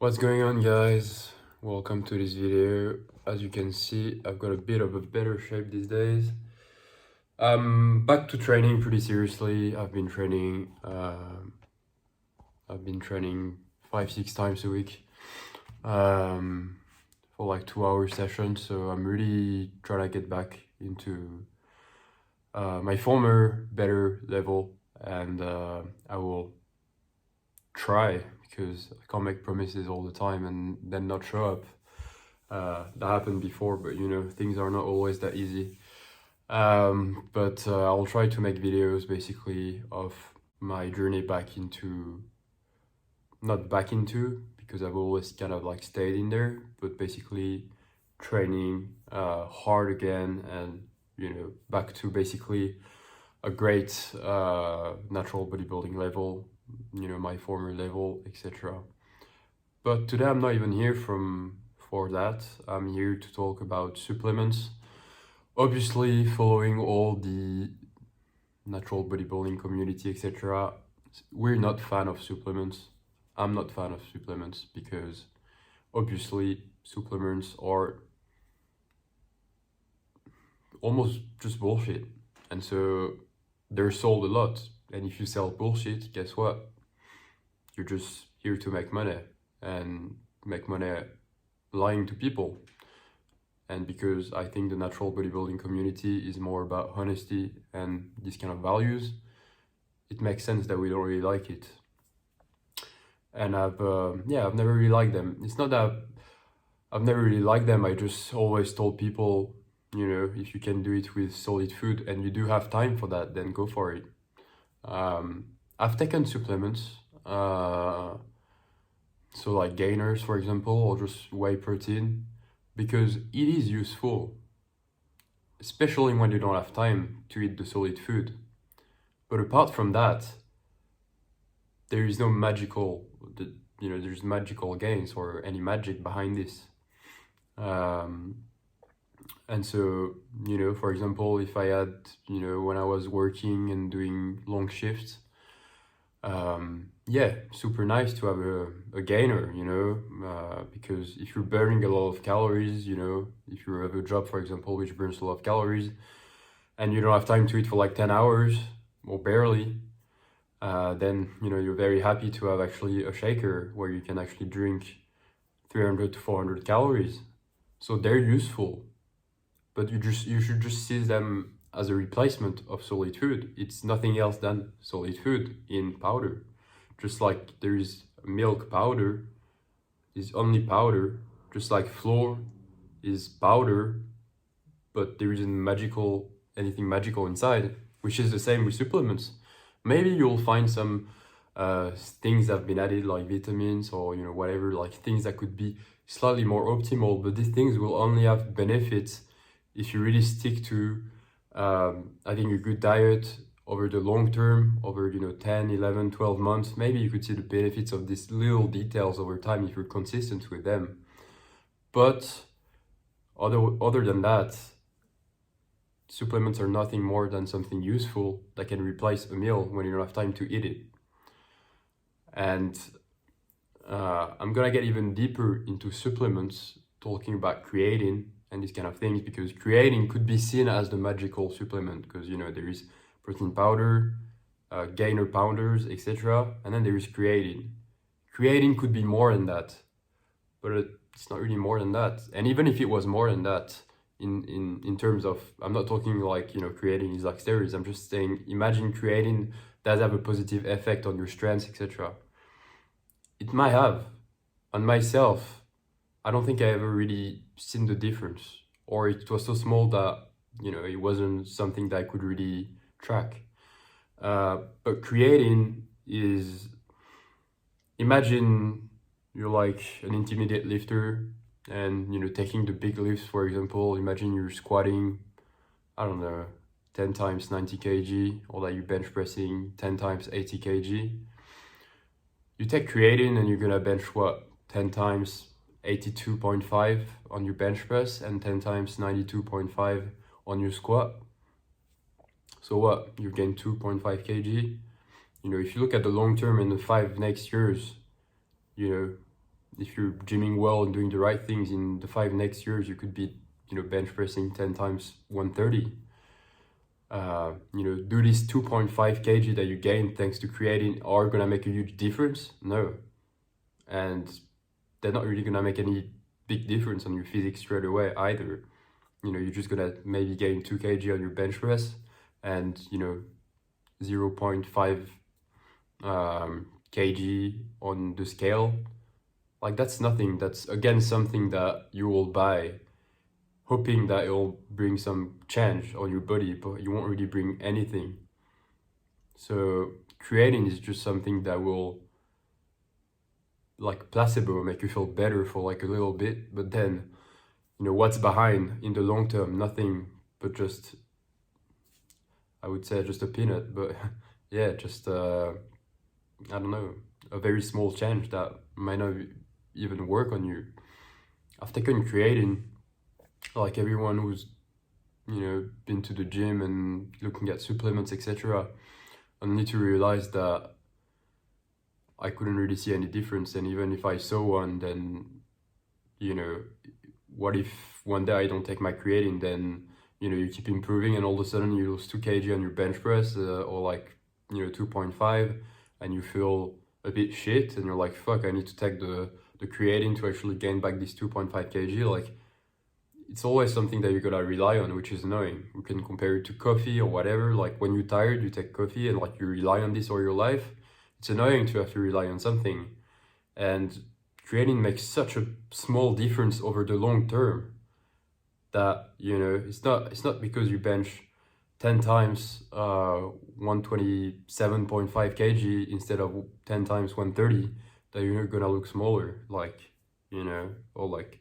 What's going on, guys? Welcome to this video. As you can see, I've got a bit of a better shape these days. I'm back to training pretty seriously. I've been training 5-6 times a week for like 2-hour sessions. So I'm really trying to get back into my former better level, and I will try, because I can't make promises all the time and then not show up. That happened before, but things are not always that easy. But I'll try to make videos basically of my journey back into, not back into, because I've always kind of like stayed in there, but basically training hard again, and back to basically a great natural bodybuilding level, my former level, etc. But today I'm not even here for that. I'm here to talk about supplements. Obviously, following all the natural bodybuilding community, etc., we're not fan of supplements. I'm not fan of supplements because obviously supplements are almost just bullshit, and so they're sold a lot. And if you sell bullshit, guess what? You're just here to make money, and make money lying to people. And because I think the natural bodybuilding community is more about honesty and these kind of values, it makes sense that we don't really like it. And I've never really liked them. It's not that I've never really liked them. I just always told people, if you can do it with solid food and you do have time for that, then go for it. I've taken supplements, so like gainers, for example, or just whey protein, because it is useful, especially when you don't have time to eat the solid food. But apart from that, there is no magical, there's magical gains or any magic behind this. And so, for example, if I had, when I was working and doing long shifts, super nice to have a gainer, because if you're burning a lot of calories, if you have a job, for example, which burns a lot of calories, and you don't have time to eat for like 10 hours or barely, then, you're very happy to have actually a shaker where you can actually drink 300 to 400 calories. So they're useful, but you should just see them as a replacement of solid food. It's nothing else than solid food in powder. Just like there is milk powder is only powder, just like flour is powder, but there isn't anything magical inside, which is the same with supplements. Maybe you'll find some things that have been added, like vitamins or whatever, like things that could be slightly more optimal, but these things will only have benefits if you really stick to I think a good diet over the long term, over 10, 11, 12 months. Maybe you could see the benefits of these little details over time if you're consistent with them. But other than that, supplements are nothing more than something useful that can replace a meal when you don't have time to eat it. And I'm gonna get even deeper into supplements, talking about creatine and these kind of things, because creatine could be seen as the magical supplement, because there is protein powder, gainer powders, etc., and then there is creatine. Creatine could be more than that, but it's not really more than that. And even if it was more than that, in terms of, I'm not talking like creatine is like steroids. I'm just saying, imagine creatine does have a positive effect on your strength, etc. It might have. On myself, I don't think I ever really seen the difference, or it was so small that it wasn't something that I could really track. But creatine is, imagine you're like an intermediate lifter, and taking the big lifts, for example. Imagine you're squatting, I don't know, 10 times 90 kg, or that you're bench pressing 10 times 80 kg. You take creatine and you're gonna bench what, 10 times 82.5 on your bench press and 10 times 92.5 on your squat. So what, you gain 2.5 kg. If you look at the long term in the 5 next years, if you're gymming well and doing the right things, in the 5 next years, you could be, bench pressing 10 times 130. Do this 2.5 kg that you gain thanks to creatine are gonna make a huge difference? No. And they're not really gonna make any big difference on your physique straight away either. You're just gonna maybe gain 2 kg on your bench press and 0.5 kg on the scale. Like, that's nothing. That's again something that you will buy hoping that it'll bring some change on your body, but you won't really bring anything. So creatine is just something that will, like placebo, make you feel better for like a little bit, but then what's behind in the long term? Nothing, but just, I would say, just a peanut. But yeah, just I don't know, a very small change that might not even work on you. I've taken creatine, like everyone who's been to the gym and looking at supplements, etc., only to realize that I couldn't really see any difference. And even if I saw one, then what if one day I don't take my creatine? Then you keep improving and all of a sudden you lose 2 kg on your bench press, or like 2.5, and you feel a bit shit and you're like, fuck, I need to take the creatine to actually gain back this 2.5 kg. Like, it's always something that you gotta rely on, which is annoying. We can compare it to coffee or whatever. Like, when you're tired, you take coffee and like you rely on this all your life. It's annoying to have to rely on something. And creatine makes such a small difference over the long term that it's not because you bench 10 times 127.5 kg instead of 10 times 130 that you're gonna look smaller, like or like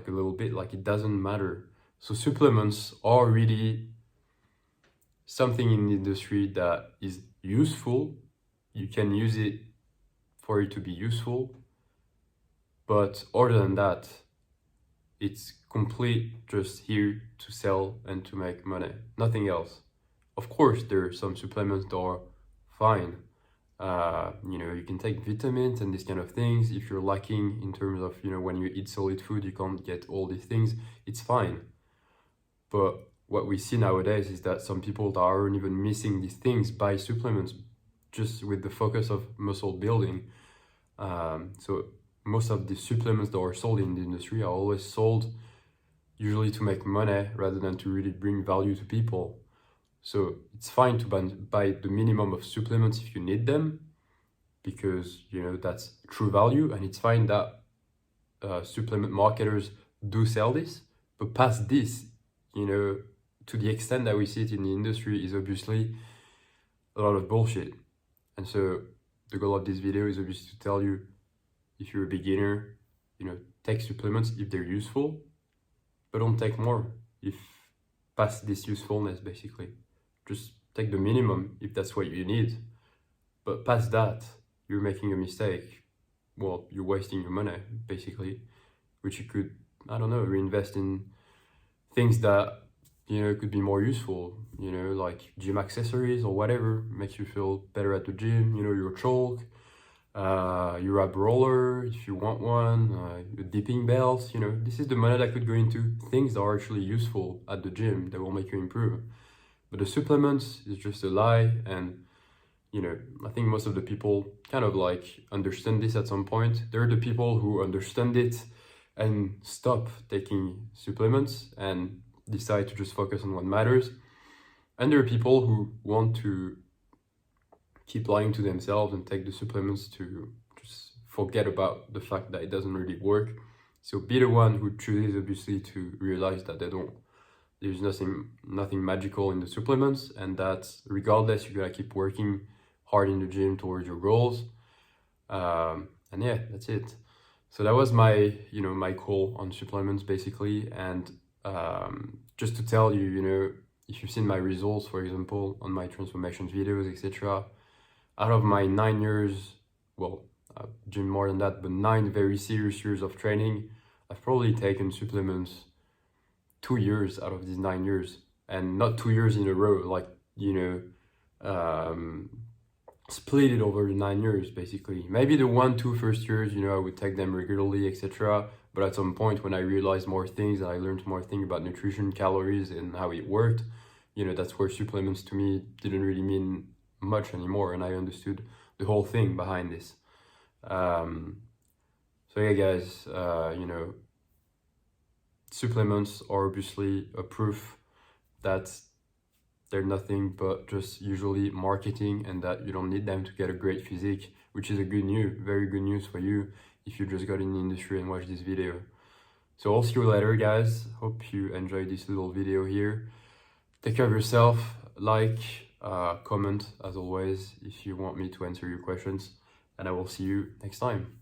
a little bit. Like, it doesn't matter. So supplements are really something in the industry that is useful. You can use it for it to be useful, but other than that, it's complete just here to sell and to make money, nothing else. Of course, there are some supplements that are fine. You can take vitamins and these kind of things. If you're lacking in terms of, when you eat solid food, you can't get all these things, it's fine. But what we see nowadays is that some people that aren't even missing these things buy supplements just with the focus of muscle building. So most of the supplements that are sold in the industry are always sold usually to make money rather than to really bring value to people. So it's fine to buy the minimum of supplements if you need them, because that's true value, and it's fine that supplement marketers do sell this. But past this, to the extent that we see it in the industry, is obviously a lot of bullshit. And so the goal of this video is obviously to tell you, if you're a beginner, take supplements if they're useful, but don't take more if past this usefulness, basically. Just take the minimum if that's what you need. But past that, you're making a mistake. Well, you're wasting your money, basically, which you could, I don't know, reinvest in things that, could be more useful, like gym accessories or whatever, makes you feel better at the gym, your chalk, your ab roller, if you want one, your dipping belts, this is the money that could go into things that are actually useful at the gym, that will make you improve. But the supplements is just a lie, and I think most of the people kind of like understand this at some point. There are the people who understand it and stop taking supplements and decide to just focus on what matters. And there are people who want to keep lying to themselves and take the supplements to just forget about the fact that it doesn't really work. So be the one who chooses, obviously, to realize that there's nothing magical in the supplements, and that regardless, you gotta keep working hard in the gym towards your goals. And yeah, that's it. So that was my my call on supplements, basically. And just to tell you, if you've seen my results, for example, on my transformations videos, etc., out of my 9 years, well, I've gymed more than that, but 9 very serious years of training, I've probably taken supplements 2 years out of these 9 years, and not 2 years in a row, like split it over the 9 years, basically. Maybe the 1-2 first years, you know, I would take them regularly, etc. But at some point, when I realized more things and I learned more things about nutrition, calories, and how it worked, you know, that's where supplements to me didn't really mean much anymore, and I understood the whole thing behind this. So yeah, guys, you know, supplements are obviously a proof that they're nothing but just usually marketing, and that you don't need them to get a great physique, which is a good news, very good news for you if you just got in the industry and watched this video. So I'll see you later, guys. Hope you enjoyed this little video here. Take care of yourself, like, comment as always if you want me to answer your questions, and I will see you next time.